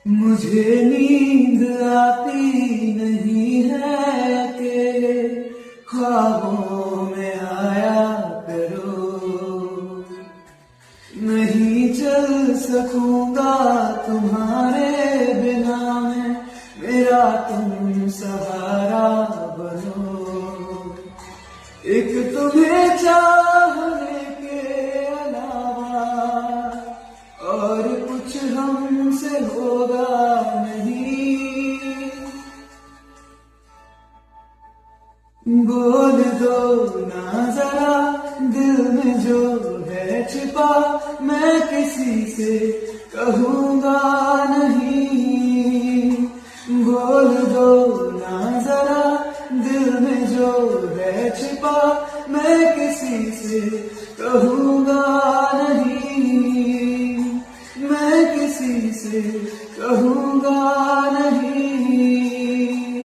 मुझे नींद आती नहीं है, अकेले ख्वाबों में आया करो। नहीं चल सकूंगा तुम्हारे बिना मैं, मेरा तुम सहारा बनो। एक तुम्हें चाहने के अलावा और कुछ हमसे होगा नहीं। बोल दो ना जरा दिल में जो है छिपा, मैं किसी से कहूँगा नहीं। बोल दो ना जरा दिल में जो है छिपा, मैं किसी से कहूँगा नहीं। मैं किसी से कहूँगा